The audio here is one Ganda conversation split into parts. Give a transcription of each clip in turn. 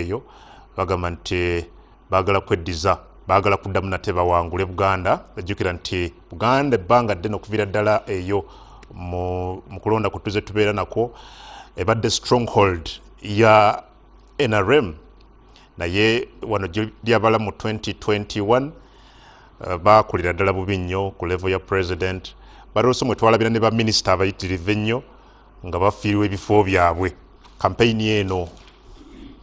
eyo bagamba nti baagala kweddiza baagala kuddamu nate bawangule Buganda ajjukira nti Buganda ebbanga ddene okuviira ddala eyo mu kulonda ku tuze tubeera nako ebadde stronghold ya NRM naye wano lyabala mu 2021 baakulira ddala bubi nnyo ku level ya president balose mwe twalabira ne baminisita abayitirivu ennyo nga bafiirwa ebifo byabwe kampeyini eno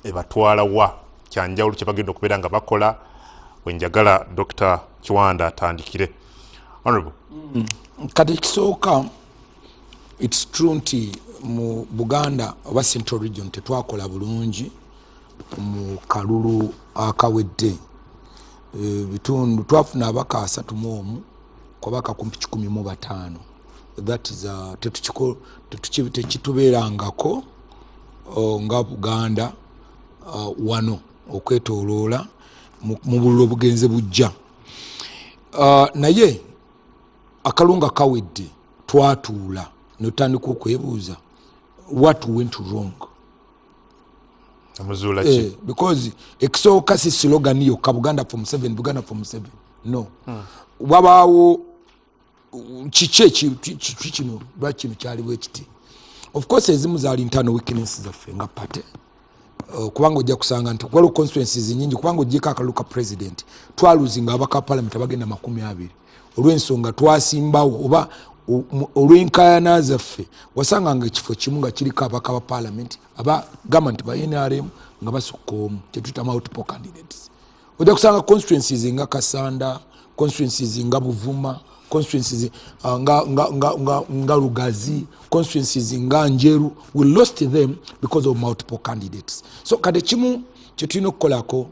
ebatwala wa kyanjawulo kye bagenda okubeera nga bakola wenjagala Dr. Kiwanda atandikire. Honorable. Kati kisooka it's true nti mu Buganda oba Central Region tetwakola bulungi mu kalulu akawedde bitundu twafuna abaka 3 kwa baka 15. That is tekitubeerangako nga Buganda wano okwetoloola mu bululu obugenze bujja naye akalunga kawedde twatuula notandika okwebuuza what went wrong because ekisooka si slogan yokka Buganda from 7 Buganda from 7 no wabaawo kino lwakino kyaliwo ekiti of course ezimu zaali ntano weakness zaffe nga pate kubanga ojja kusanga nti waliwo constituencies nyingi kubanga ojjeko akaluka president twaluzinga abaka parliament abagenda 20 olw'ensonga twasimbawo oba olw'enkaayana zaffe wasanganga ekifo kimu nga kiriko abaka ba parliament abagamba nti ba NRM nga basukka omu kyetuyita multiple candidates ojja kusanga constituencies nga Kasanda constituencies nga Buvuma constituencies nga Lugazi constituencies nga Njeru we lost them because of multiple candidates so kade kimu kyetulina okukolako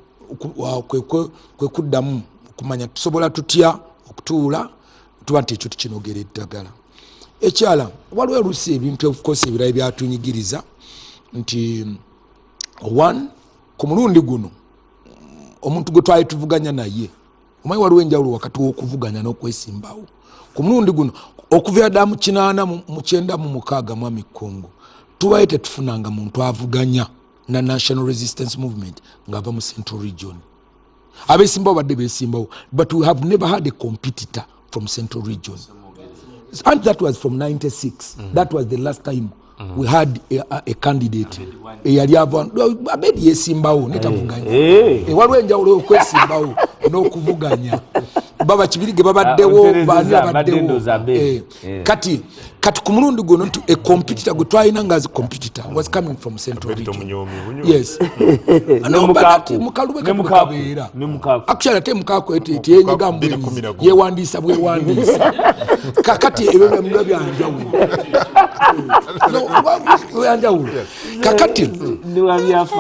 kwe kuddamu okumanya tusobola tutya okutuula tuba nti ekyo tukinogera eddagala ekyala waliwo oluusi ebintu of course ebirala byatunyigiriza nti one ku mulundi guno omuntu gwe twali tuvuganya naye omanyi waliwo enjawulo wakati w'okuvuganya n'okwesimbawo ku mulundi guno okuva ddala mu 8 mu 9 mu 6 mwami Kongo tubaye tetufunanga muntu avuganya na National Resistance Movement ng'ava mu Central Region abeesimbawo badde beesimbawo but we have never had a competitor from Central Region and that was from 96 that was the last time we had a candidate eyali abedi yesimbawo netavuganya waliwo enjawulo okwesimbawo n'okuvuganya baba kibirige babaddewo baani babaddewo kati ku mulundi guno nti a competitor gwe twalina nga as a competitor was coming from Central Region yes mukalube kabeera actually ate mukako eti yenyiga mbwenizi yewandiisa bwewandiisa kakati ebyo byanjawulo kakati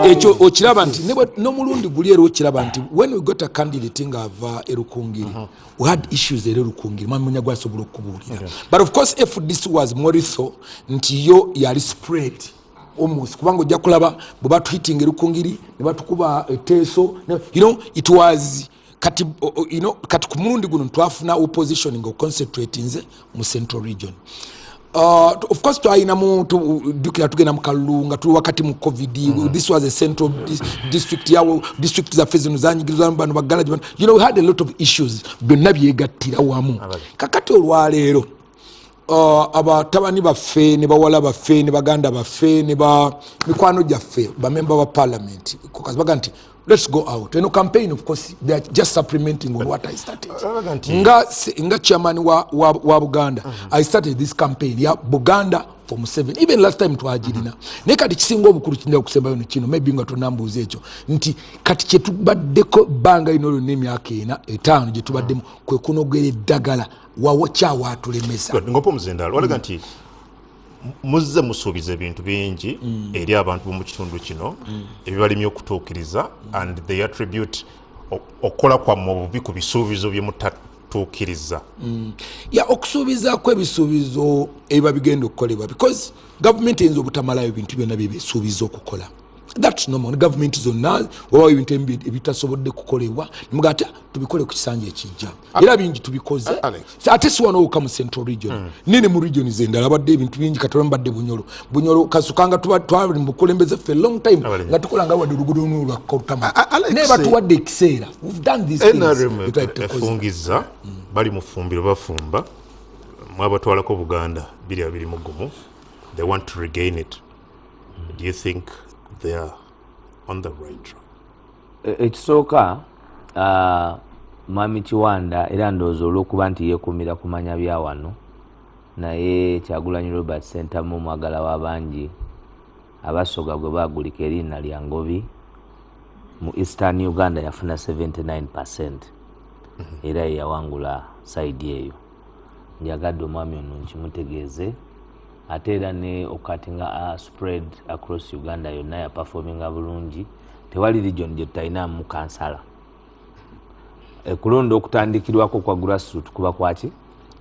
ekyo okiraba nti n'omulundi guli era okiraba nti when we got a candidate nga ava erukungiri we had issues era erukungiri mwanya gwasobola okubuulira but of course if this was Moriso nti yo yali spread almost kubanga ojja kulaba bwe batuhitinga erukungiri ne batukuba eteeso it was kati kati ku mulundi guno twafuna opposition nga concentrating mu Central Region of course twalina muntu dukira tugenda mu Kalunga tuli wakati mu COVID this was a central district yawo district za Fezino zanyigirizwa bano bagala we had a lot of issues byonna byegattira wamu kakati olwaleero abatabani baffe ne bawala baffe ne baganda baffe ne ba mikwano gyaffe bamemba ba parliament kukazi baga nti let's go out and campaign of course they are just supplementing on what I started nga chairman wa Buganda I started this campaign ya Buganda from 7 even last time twajirina ne kati kisinga obukulu kinda okusembayo ne kino maybe nga tonambuza ekyo nti kati kyetubaddeko banga inolo n'emyaka 5 gye tubaddemu kwe kunogera eddagala wawo kyawa atulemesa ngopo muzindalo walaga nti muzze musuubiza ebintu bingi eri abantu bomu kitundu kino ebibalimye okutuukiriza and they attribute okola kwa mubi ku bisuubizo bye mutatuukiriza okusuubiza kw'ebisuubizo ebiba bigenda okukolebwa because government eyinza obutamalayo ebintu byonna bye besuubiza okukola That's normal. Government zonna oba ebintu ebitasobodde kukolebwa mugata tubikole ku kisanja ekijja era bingi tubikoze ate si wano okuka mu central region nini mu region zendala badde ebintu bingi katola mbadde bunyolo kasukanga twali mu bukulembeze for a long time nga tukola nga wadde lugudo lwa kotama ne batuwadde ekiseera we've done this efungiza bali mu fumbiro bafumba mwabatwalako Buganda 221 they want to regain it. Do you think they are on the right track? Ekisooka Mwami Kiwanda era ndowooza olw'okuba nti yeekuumira kumanya bya wano naye Kyagulanyi Robert Ssentamu mwagala w'abangi abasoga gwe baagulika erinnya lya Ngobi mu Eastern Uganda yafuna 79% era yawangula side eyo. Njagadde omwami ono nkimutegeeze ate era ne okatinga spread across Uganda yonna ya performinga bulungi tewali region gye tutalinamu kansala. Kulonda okutandikirwako kwa grassroots kuba kwaki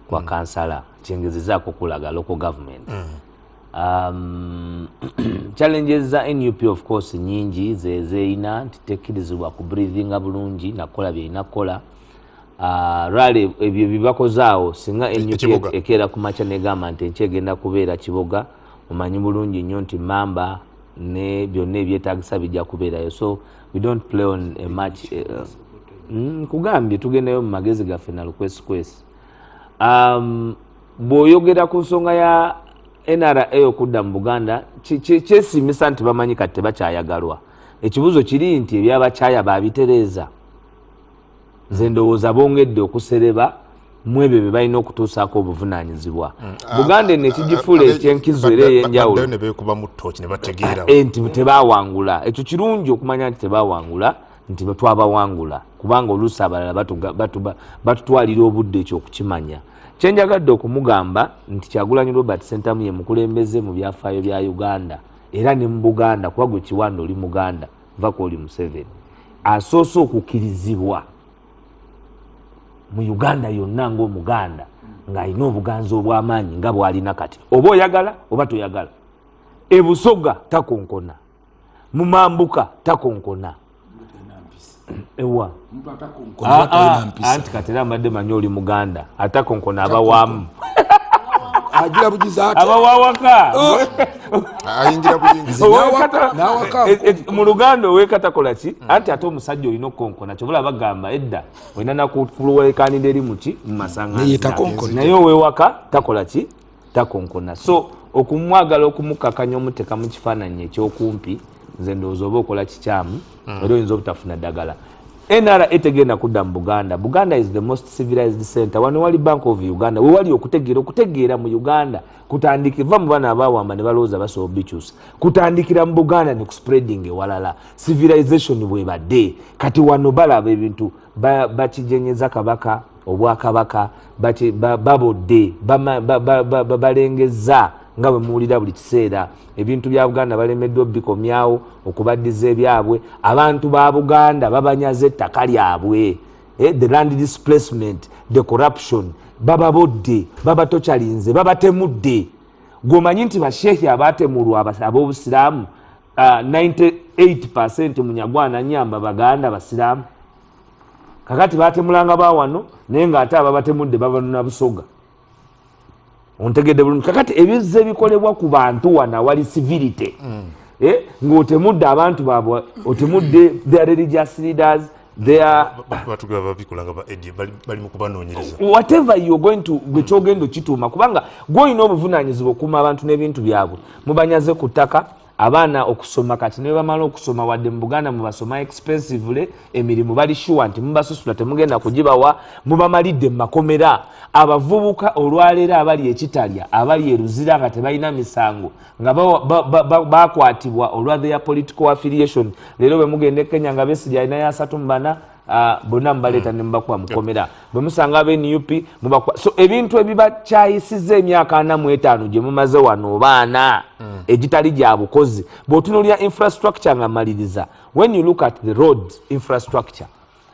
kwa kansala kyengezezaako kulaga local government. Challenges za NUP of course nyingi zeina nti tekkirizibwa ku breathinga bulungi nakola byeinakola. Rally ebyo bibakozaawo singa NUP ekera ku macha negamba nti enkyegenda kubeera Kiboga omanyi bulungi nnyo nti Mamba ne byonna ebyetaagisa bijja kubeerayo so we don't play on a match kugambye tugendeyo mu magezi gaffe na lukwesikwesi. Bw'oyogera ku nsonga ya NRA okudda mu Buganda kyesimisa nti bamanyi kati tebakyayagalwa. Ekibuzo kiri nti ebyabakyaya babitereeza nze ndowooza bongedde okusereba mu ebyo bye balina okutuusaako obuvunaanyizibwa. Buganda eno ekigifuula ekyenkizo era ey'enjawulo nti tebaawangula. Ekyo kirungi okumanya nti tebaawangula nti twabawangula kubanga oluusi abalala batutwalira obudde ekyo okukimanya. Kyenjagadde okumugamba nti Kyagulanyi Robert Ssentamu ye mukulembeze mu byafaayo bya Uganda era ne mu Buganda kuba gwe Kiwanda oli Muganda vako oli Museveni asoose okukkirizibwa mu Uganda yonna ng'Omuganda ng'alina obuganzi obw'amaanyi nga bw'alina kati oba oyagala oba toyagala. E Busoga takonkona, mu Mambuka takonkona. Ewa anti kati era mbadde manyi oli Muganda atakonkona abawamu agira bugiza ate abawawaka ayingira buyingizi nawaka mu Luganda owekatakola ki anti ate omusajja olina okukonkona kyobula bagamba edda olina nakuluwekanira eri muki mu masanga naye owewaka takola ki takonkona. So okumwagala okumukakanya omuteka mu kifaananyi ekyokumpi nze ndowooza oba okola kikyamu era oyinza obutafuna ddagala. NRA etegenda kudda mu Buganda. Buganda is the most civilized center. Wano wali Bank of Uganda we wali okutegeera mu Uganda kutandikira mu bana abawamba ne balooza basobola bikyusa kutandikira mu Buganda ne kuspreading ewalala civilization bwe badde kati wano balaba ebintu bakijenyeza kabaka obwakabaka babodde balengeza nga bwe muwulira buli kiseera ebintu bya Buganda balemeddwa bikomyawo okubaddiza ebyabwe abantu ba Buganda babanyaze ettaka lyabwe the land displacement the corruption bababodde babatokyalinze babatemudde. Gwomanyi nti bashehi abatemulwa ab'obusiraamu 98% munyagwana nyamba Baganda basiraamu kakati batemulanga bawano naye ng'ate ababatemudde babanona Busoga. Ontegedde bulungi kakati ebizze bikolebwa ku bantu wana wali civility ng'otemudde abantu baabwe otemudde their religious leaders whatever you are going to gwekyoogenda okituuma kubanga gwolina obuvunaanyizibwa okuuma abantu n'ebintu byabwe mubanyaze ku ttaka abaana okusoma kati ne bamala okusoma wadde mu Buganda mubasoma expensively emirimu bali sure nti mubasasula temugenda kugibawa mubamalidde mu makomera. Abavubuka olwaleero abali ekitalya abali eruzira nga tebalina misango nga bakwatibwa olwa their political affiliation leero bwe mugenda e Kenya nga Besigye alina ya 34 bonna mubaleeta ne mubakuba mukomera bwe musanga ab'NUP mubakuba. So ebintu ebibakyayisiza emyaka 45 gye mumaze wano obaana egitali gya bukozi bw'otunuulira infrastructure nga maliriza when you look at the road infrastructure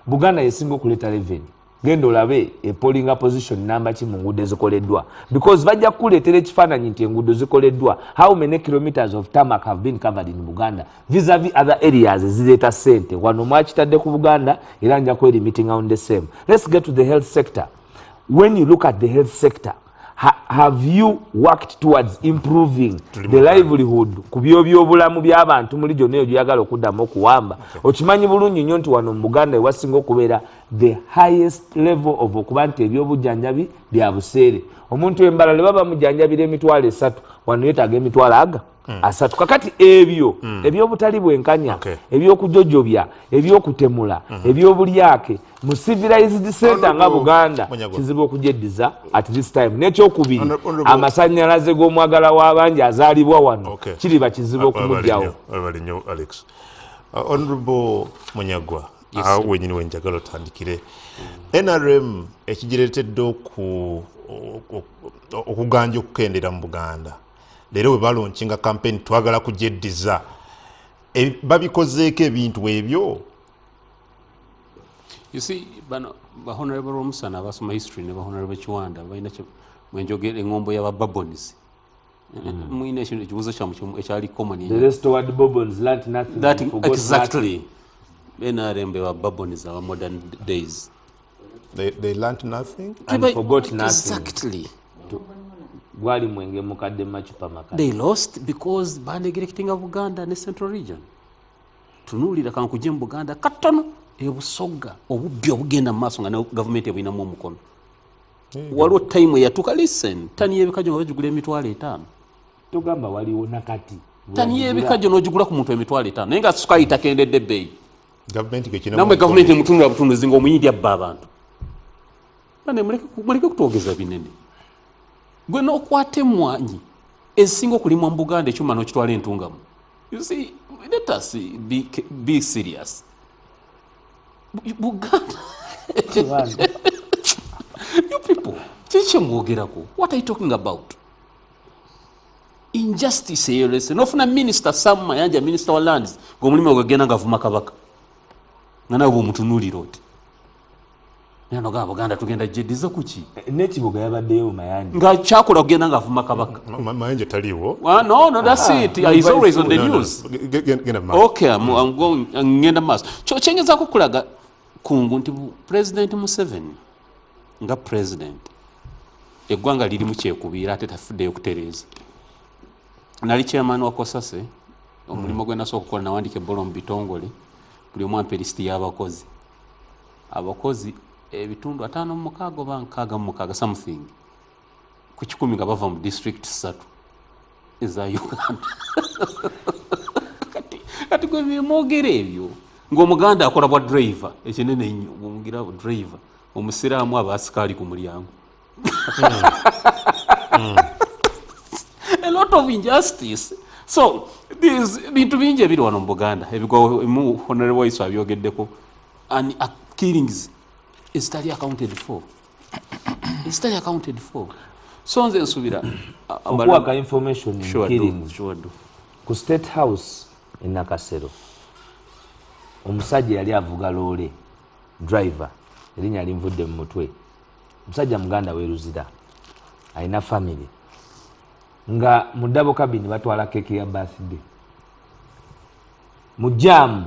Buganda yesinga okuleeta revenue genda olabe polling position namba ki mu nguudo ezikoleddwa, because bajja kukuleetera ekifaananyi nti enguudo zikoleddwa, how many kilometers of tarmac have been covered in Buganda vis-a-vis other areas ezireeta ssente. Wano mwakitadde ku Buganda era nja kweri meeting on the same. Let's get to the health sector. When you look at the health sector, have you worked towards improving the livelihood ku byobulamu by'abantu muli gyonna gy'oyagala okuddamu okuwamba? Okimanyi bulungi nnyo nti wano mu Buganda ewasinga okubeera the highest level of okuba nti ebyobujjanjabi bya buseere. Omuntu embalala baba mujjanjabira emitwalo 3 wano yeetaaga emitwalo 3. Kakati ebyo ebyobutali bwenkanya, ebyokujojobya, ebyokutemula, ebyobulyake mu civilized center nga Buganda kizibu okujeddiza at this time. N'ekyokubiri, amasannyalaze g'omwagala w'abangi azaalibwa wano kiriba kizibu okumugyawo. Alex. Honorable Munyagwa, wenyini wenjagala otandikire. NRM ekigireetedde okuganja okukendera mu Buganda. Leero we balonkinga campaign twagala kujeddiza. Babikozeeko ebintu ebyo? You see, Honorable Romusana abasoma history ne Honorable Chiwanda balina mwenjogera engombo y'Ababonies. Mwine ekintu ekibuuzo kyamu ekyali common. The restored Bourbons learnt nothing. That exactly. NRM were Bourbons our modern days. They learnt nothing and forgot nothing. Exactly. Gwali mwenge mukadde machupa makadde. They lost because banegrecting of Buganda ne Central region. Tunulira kan kujje mu Buganda katono ebusoga obubbi obugenda mu maaso nga ne government ebinamu omukono. Waliwo time yatuka listen tani yebikajo nga bajugula emitwalo 5. Tugamba waliwo nakati. Tani yebikajo n'ojugula ku muntu emitwalo 5 naye nga sukayi takendedde bbeeyi. Government kekina. Namwe government emutunula butunuzi ng'omuyindi abba abantu. Bane muleke kutwogeza binene. Gwe n'okwata emmwanyi ezisinga okulimwa mu Buganda ekyuma n'okitwala entungamu. You see, let us be serious. Buganda. You people, kiki mwogerako? What are you talking about? Injustice eyolese. Nofuna Minister Sam Mayanja, Minister wa Lands, ng'omulimu ogagenda ng'avuma Kabaka. Nga nawe bw'omutunuulira oti. Neno ga Buganda tugenda jeddiza kuki? N'ekibuga yabaddeyo Mayanja. Nga kyakola kugenda ng'avuma Kabaka. Mayanja taliwo. No, that's it. He's always on the news. Okay, I'm going ngenda maso. Kyengeza kukulaga kungu nti President Museveni nga president eggwanga liri mu kyekubiira ate tafuddeyo kutereeza. Nali chairman wa Kosase omulimo gwe nasooka okukola nawandika ebbolo mu bitongole buli omu ampa lisiti y'abakozi. Abakozi ebitundu 56 oba 66 something ku 10 nga bava mu district 3 eza Uganda. Kati gwe byemwogera ebyo ng'Omuganda akola bwa driver ekinene nnyo bw'omugira driver omusiraamu aba asikaali ku mulyango. A lot of injustice. So bintu bingi ebiri wano mu Buganda ebigo mu Honorable Waiso abyogeddeko and killings is totally accounted for. It's totally accounted for. So nze nsubira okuwaka information sure killings do. Ku State House e Nakasero omusajja yali avuga loole driver erinnya linvudde mu mutwe. Omusajja Muganda weeruzira alina family nga mu double cabin batwala keke ya birthday mu jam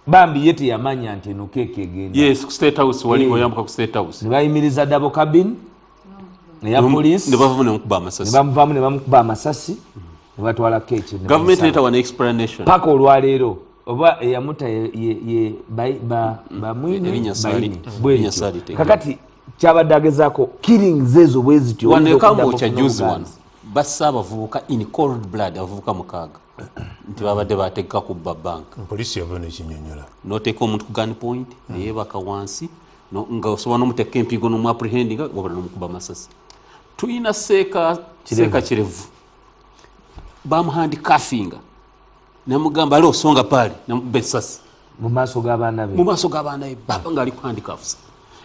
bambi yete yamanya nti eno keke egenda. Yes, ku State House wali oyambuka ku State House ne bayimiriza double cabin ne ya police ne bavamu ne mukuba amasasi. Ne bamuvamu ne bamukuba amasasi ne batwala keke. Government neta one explanation paka olwaleero oba eyamuta ye bamwine kakati kyabadde agezaako killings ezo bwe zityo wanekamu kya juzi wano bassa abavubuka in cold blood abavubuka 6 nti babadde bategeka kubba bank. Poliisi yava n'ekinyonyola n'oteeka omuntu ku gun point neyeebaka wansi nga osobola n'omuteeka empigo n'omuapprehendinga wabula n'omukuba amasasi. Tulina seeka kirevu bamuhandikafinga namugamba ali osonga pale namukuba essasi mu maaso g'abaana be baba ng'ali ku handcuffs.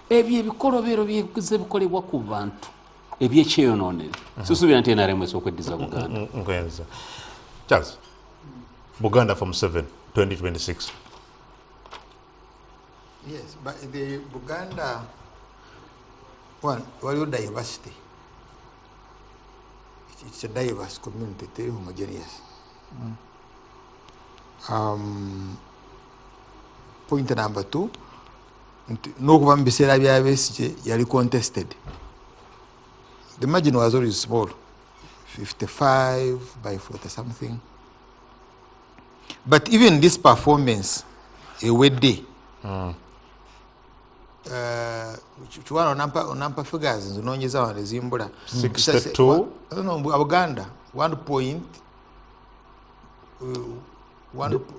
Ebyo ebikolobero byeze bikolebwa ku bantu ebyekyeyonoonere. Susuubira nti NRM esokweddiza Buganda. Nkwenza Charles, Buganda from 7 2026. Yes, but the Buganda one waliwo diversity. It's a diverse community, very homogeneous. Point number 2, n'okuva mu biseera bya Besigye yali contested. The margin was always small, 55 by 40 something. But even this performance, a wet day, onampa figures zinonyeza wano ezimbula 62 Abaganda 1 point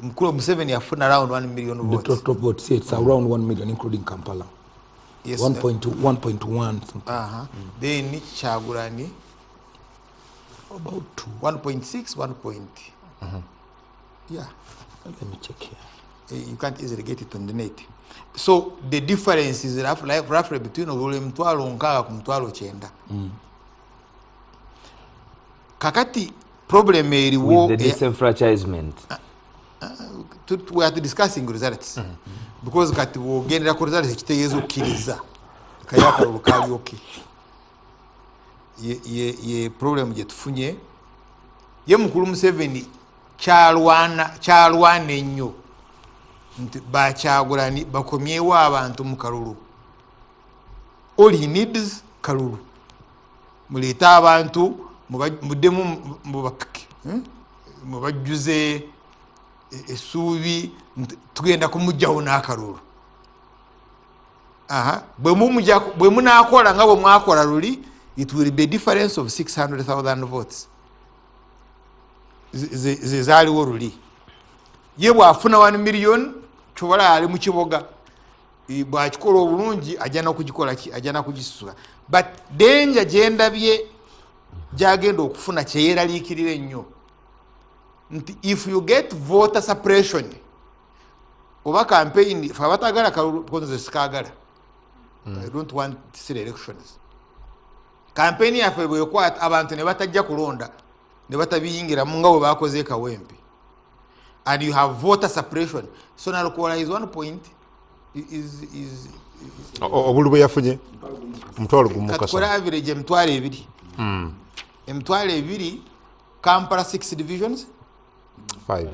Mkulu Museveni yafuna around 1 million votes. The total votes, it's around 1 million, including Kampala. Yes, 1.1. Then Kyagulanyi About 2. 1.6, 1 point. Yeah. Let me check here. You can't easily get it on the net. So the difference is roughly between Mtwalo Nkaga ku Mtwalo Kyenda. Kakati problem eriwo with the disenfranchisement. We are discussing results. Because kati wogendera ku results ekitegeeza okkiriza kayaka olukali okay. Ye problem gye tufunye ye mukulu Museveni kyalwana ennyo nti Kyagulanyi bakomyewo abantu mu kalulu. All he needs kalulu. Muleeta abantu muddemu mubapike mubajjuze essuubi tugenda kumugjawo n'akalulu. Bwe munaakola nga bwe mwakola luli, it will be a difference of 600,000 votes. Zezaaliwo luli. Ye bw'afuna 1 million kyobala ali mu kiboga. Bw'akikola obulungi ajja n'okugikola ki? Ajja n'okugisula. But danger gye ndabye gy'agenda okufuna kyeyeraliikirira ennyo. If you get voter suppression, oba campaign, if abatagala kalulu because sikagala. I don't want to see elections. Campaign yaffe bwekwata abantu ne batajja kulonda ne batabiyingiramu nga bwe bakoze Kawempe. And you have voter suppression. So Nalukora is 1 point. obulu bwe yafunye mutwalo gumu kasa. Katukora average emitwalo 2. Emitwalo 2, Kampala 6 divisions. 5.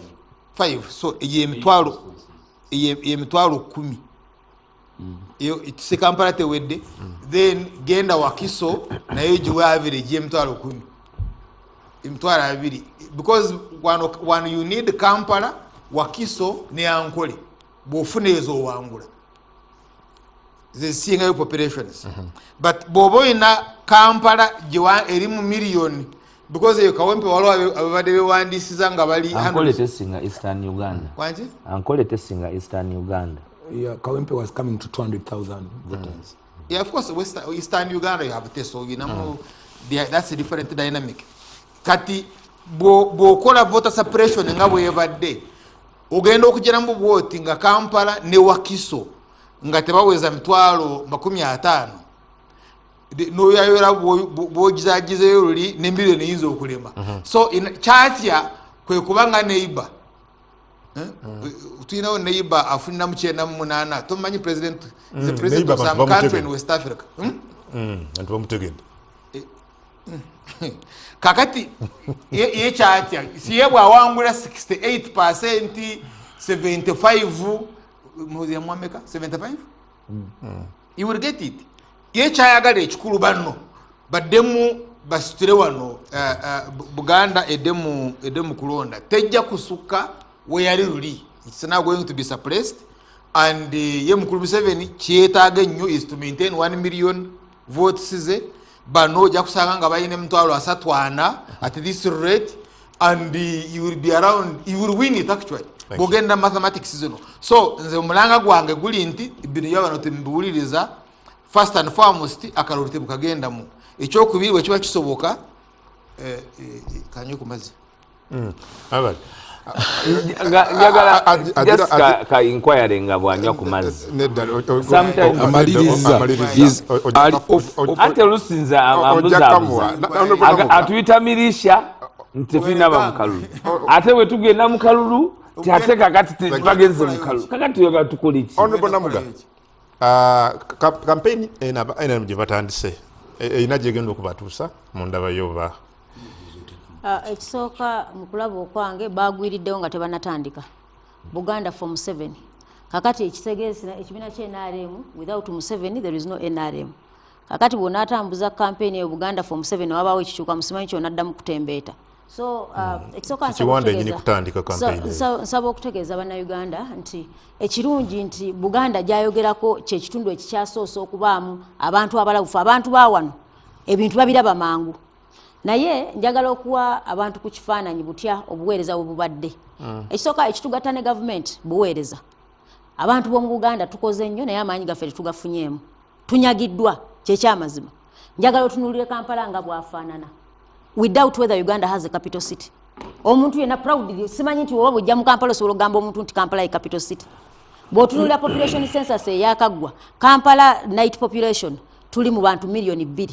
So ye emitwalo 10. It's a Kampala tewedde. Then genda Wakiso nayo giwe average emitwalo 10. Emitwalo 2. Because one you need Kampala, Wakiso ne Ankole. Bw'ofuna ezo wangula. Zesingayo populations. But bw'oba olina Kampala giwa erimu million. Because eyo Kawempe waliwo ababadde bewandiisiza nga bali Ankole tesinga Eastern Uganda. Wanki? Ankole tesinga Eastern Uganda. Yeah, Kawempe was coming to 200,000 voters. Yeah, of course, Eastern Uganda you have test, so you know, that's a different dynamic. Kati bw'okola voter suppression nga bwebadde ogenda okugiramu bwoti nga Kampala ne Wakiso nga tebaweza mitwalo 50 noyayora bwogizagizeyo luli ne million yinza okulema. So kyatya kwe kubanga neighbor tulinawo neighbor afunira mu 98 tomanyi president the president of some country in West Africa. Antu bamutegedde. Kakati ye kyatya siye bwawangula 68% 75 muzi yamwameka 75 you will get it. Ye kyayagala ekikulu banno baddemu basitire wano Buganda edemu kulonda tejja kusukka we yali luli. It's now going to be suppressed and ye mukulu Museveni kyetaaga ennyo is to maintain 1 million votes ze bano ojja kusanga nga balina emitwalo 34 at this rate and you will be around, you will win it actually. Bogenda mathematics zino. So nze omulanga gwange guli nti bino yabano tembiwuliriza first and foremost akalulu tebukagenda mu ekyokubiri bwe kiba kisoboka kanyo ku mazzi. Abali. Just ka inquiry nga bwanywa ku mazzi. Amaliriza is ate lusinza ambuzabuza atuyita mirisha nti tulinaba mu kalulu ate bwe tugenda mu kalulu ate kakati bagenze mu kalulu kakati yoga tukoli ki Honorable Namuga campaign ena mjibatandise inaje gendo kubatusa mundaba yoba ekisooka mu kulaba okwange bagwiriddewo nga tebanatandika Buganda Form 7 kakati ekitegeeza ekibiina kye NRM without Museveni there is no NRM kakati bwona atambuza campaign ya Buganda Form 7 wabawo ekikyuka musimanyi kyonna addamu kutembeeta so ekisooka nsaba okutegeeza bannayuganda nti ekirungi nti Buganda gyayogerako kyekitundu ekikyasoose okubaamu abantu abalabufu abantu bawano ebintu babiraba mangu naye njagala okuwa abantu ku kifaananyi butya obuweereza bwebubadde ekisooka ekitugatta ne gavumenti buweereza abantu b'omu Buganda tukoze nnyo naye amaanyi gaffe tetugafunyeemu tunyagiddwa kyekyamazima njagala otunuulire Kampala nga bwafaanana without whether Uganda has a capital city omuntu yenna proud simanyi nti woba bujja mu Kampala osobola ogamba omuntu nti Kampala ye capital city bw'otunuulira population census eyakaggwa Kampala night population tuli mu bantu miliyoni 2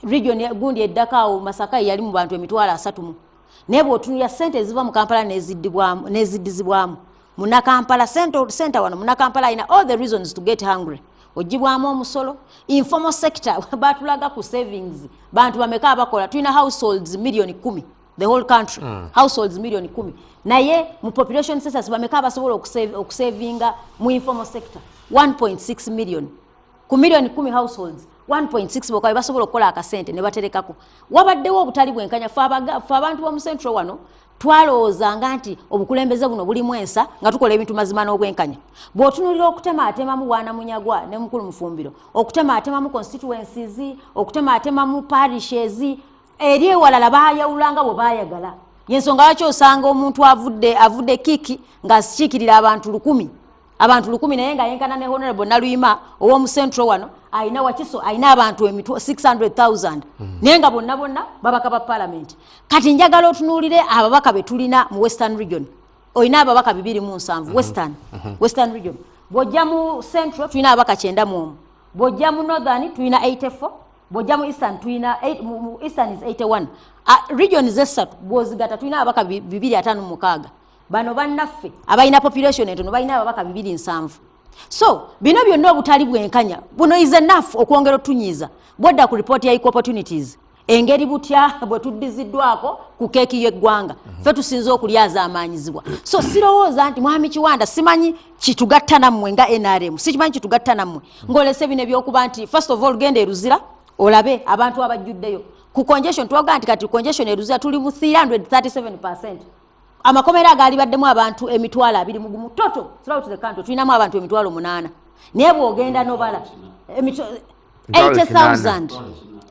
region gundi eddakaawo Masaka yali mu bantu emitwalo 3 naye bw'otunuulira ssente eziva mu Kampala n'eziddizibwamu muna Kampala center wano muna Kampala ina all the reasons to get hungry ojibwamu omusolo informal sector batulaga ku savings bantu bameka abakola tulina households million 10 the whole country households million 10 naye mu population census bameka abasobola okusavinga mu informal sector 1.6 million ku million 10 households 1.6 bokawe basobola okukola akasente ne baterekako wabaddewo obutali bwenkanya fa abantu b'omu central wano twalowoozanga nti obukulembeze buno bulimu ensa nga tukola ebintu mazima n'obwenkanya bw'otunuulira okutemaatemamu Bwanamunyagwa ne Mukulu Mufumbiro okutemaatemamu constituencies okutemaatemamu parishes eri ewalala baayawulanga bwe baayagala yensonga lwaki osanga omuntu avudde kiki ng'asikiikirira abantu 1,000 naye nga yenkana ne Honorable Naluyima ow'omu Central wano ayina Wakiso ayina abantu 600,000 naye nga bonna babaka ba parliament kati njagala otunuulire ababaka be tulina mu Western region oyina ababaka 207 Western region bw'ojja mu Central tulina ababaka 91 bw'ojja mu Northern tulina 84 bw'ojja mu Eastern tulina Eastern is 81 regions esatu bw'ozigata tulina ababaka 256 bano bannaffe abalina population entono balina ababaka 207 so bino byonna obutali bwenkanya buno is enough okwongera otunyiza bwodda ku report ya equal opportunities engeri butya bwe tuddiziddwako ku keeki y'eggwanga ffe tusinza okulyaza amaanyizibwa so sirowooza nti Mwami Kiwanda simanyi kitugatta nammwe nga NRM sikimanyi kitugatta nammwe ng'olese bino ebyokuba nti first of all genda Eruzira olabe abantu abajjuddeyo ku congestion twaga nti kati congestion Eruzira tuli mu 337%. Amakomera agali baddemu abantu emitwalo 20 toto throughout the country tulinamu abantu emitwalo 8 naye bw'ogenda nobala 80,000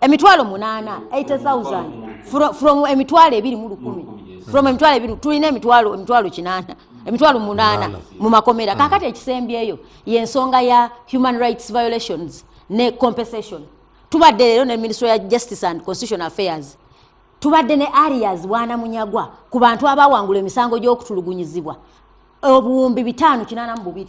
emitwalo 8 80,000 from emitwalo 210 from emitwalo 2 tulina emitwalo 8 emitwalo 8 mu makomera kakati ekisembyeyo y'ensonga ya human rights violations ne compensation tubadde leero ne Ministry ya Justice and Constitutional Affairs tubadde ne areas Bwanamunyagwa ku bantu abawangula emisango gy'okutulugunyizibwa obuwumbi 582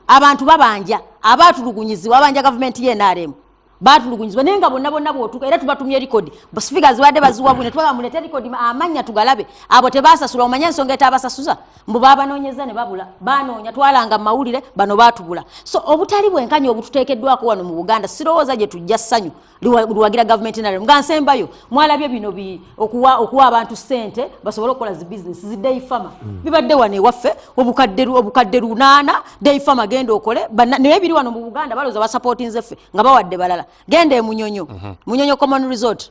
abantu babanja abatulugunyizibwa abanja government ye NRM batulugunyizibwa nenga bonna bwotuka era tubatumye record figures badde baziwabune twaga mulete record amanya tugalabe abo tebasasula omanya ensonga etabasasuza mbu babanoonyeza ne babula banoonya twalanga mawulire bano batubula so obutali bwenkanya obututeekeddwako wano mu Buganda sirowooza gye tujja ssanyu luwagira government NRM nga nsembayo mwalabye bino okuwa abantu ssente basobole okukola zi business zi day farmer bibadde wane waffe obukadde 8 day farmer genda okole naye biri wano mu Buganda baloza ba supporting zeffe nga bawadde balala gende Munyonyo Munyonyo common resort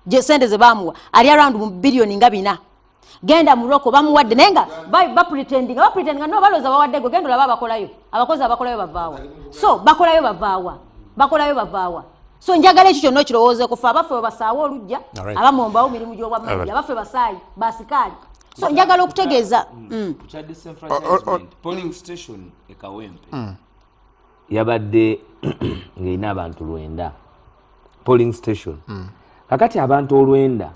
je sente ze bamuwa ali around mu billion nga 4 genda Muroko bamuwadde nenga ba pretending no baloza bawadde go gendo laba bakolayo abakozi abakolayo bavaawa so bakolayo bavaawa so njagala ekyo kyonna kirowooze kufa abaffe basaawa olujja abamombawo mirimu gy'obwamajja abaffe basaayi basikaali so njagala okutegeeza polling station ekawempe yabadde ng'erina abantu 9 polling station kakati abantu 9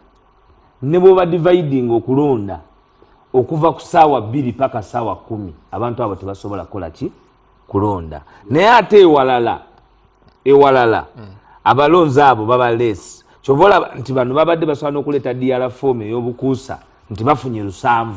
ne bw'oba dividing okulonda okuva ku ssaawa 2 paka ssaawa 10 abantu abo tebasobola kukola ki kulonda naye ate ewalala abalonzi abo baba less kyova olaba nti bano babadde basobola n'okuleeta DR form ey'obukuusa nti bafunye 7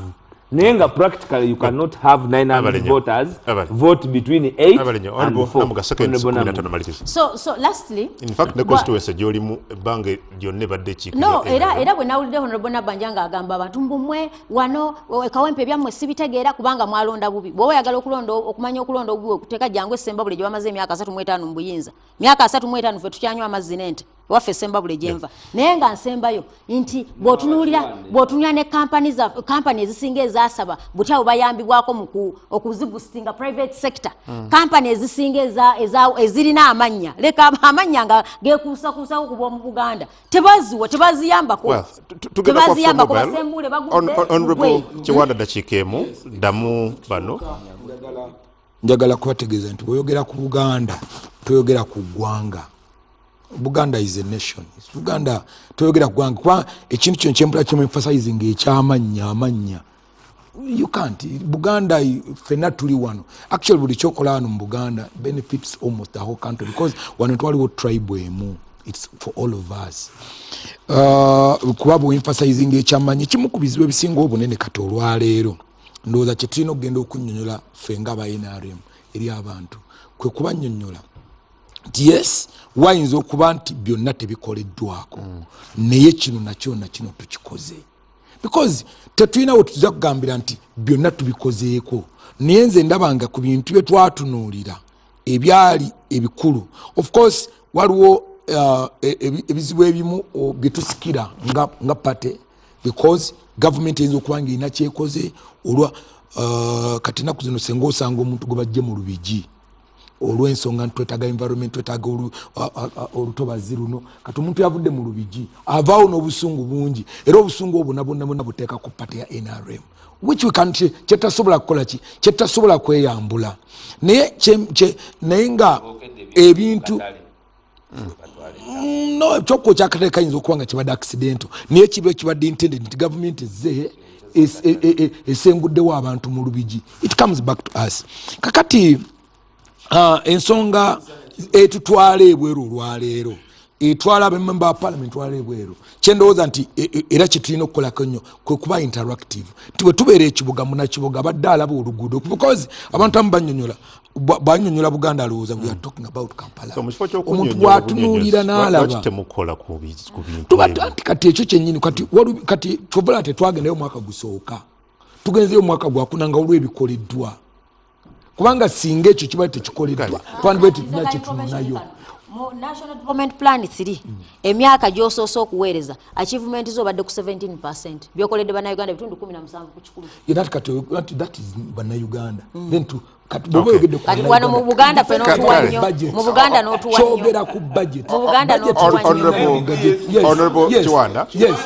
Nenga practically you cannot have 900 voters vote between 8 and 4. So lastly, in fact the constituency jolimu bange lyonna badde chiki. No, era bwe nawulidde honorable Nabanja ng'agamba abantu mbumwe wano kawempe byammwe sibitegeera kubanga mwalonda bubi. Bw'oba oyagala okulonda okumanya okulonda obubi okuteeka jangu Sembabule gye bamaze emyaka 35 mu buyinza. Myaka 35 ffe tukyanywa amazzi n'ente. Waffe Sembabule gyenva. Naye nga nsembayo nti bw'otunuulira ne company ezisinga ezasaba butya bayambibwako mu okuzibustinga private sector. Company ezisinga ezirina amanya. Leka amanya nga geekuusakuusako ku bw'omu Buganda. Tebaziyambako. Tebaziyambako Basembule bagudde. Honorable Kiwanda dakiikeemu ddamu bano. Njagala kubategeeza nti bw'oyogera ku Buganda toyogera ku ggwanga. Buganda is a nation. Buganda toyogera gwanga kwa ekintu kyo kyempula kyo emphasizing amanya. You can't. Buganda fena tuli wano. Actually buli chokola wano mu Buganda benefits almost the whole country because wano twaliwo tribe emu. It's for all of us. Kuba bwe emphasizing ekyamanya kimu ku bizibu ebisinga obunene kati olwaleero. Ndowooza kye tulina okugenda okunnyonnyola ffe nga aba NRM eri abantu. Kwe kuba nnyonnyola yes, wayinza okuba nti byonna tebikoleddwako naye kino nakyo nakino tukikoze because tetulina we tuza kugambira nti byonna tubikozeeko naye nze ndabanga ku bintu bye twatunuulira ebyali ebikulu. Of course waliwo ebizibu ebimu bye tusikira nga pate because government eyinza okuba nga erina kyekoze olwa kati ennaku zino senga osanga omuntu gwe bajje mu Lubigi olw'ensonga ntwetaaga environment twetaaga olutobazi luno kati omuntu yavudde mu Lubigi avaawo n'obusungu bungi era obusungu obwo bonna buteeka ku pate ya NRM which we can kyetasobola kukola ki kyetasobola kweyambula naye nga ebintu no ekyokuwa kyakatale kayinza okuba nga kibadde accidental naye kiba kibadde intended nti government ezze esenguddewo abantu mu Lubigi. It comes back to us kakati ensonga etutwala ebweru olwaleero etwala abamemba ba parliament twala ebweru kyendowooza nti era kyetulina okukolako nnyo kwe kuba interactive nti bwe tubeera ekibuga munakibuga abadde alaba oluguudo because abantu amu banyonyola Buganda alowooza we are talking about Kampala. Omuntu bwatunuulira n'alaba tuba kati ekyo kyennyini kati kyobola tetwagendayo omwaka gusooka tugenzeyo omwaka gwakuna nga olw'ebikoleddwa kubanga singa ekyo kiba tekikoleddwa twandibwe tulina kyetunayo National Development Plan 3 emyaka gy'osoose okuweereza achievement zo badde ku 17% byokoledde bannayuganda bitundu 17 ku kikulu. That is bannayuganda then kati wano mu Buganda fe n'otuwa nnyo mu Buganda n'otuwa nnyo kyogera ku budget mu Buganda n'otuwa nnyo Honorable Kiwanda. Yes.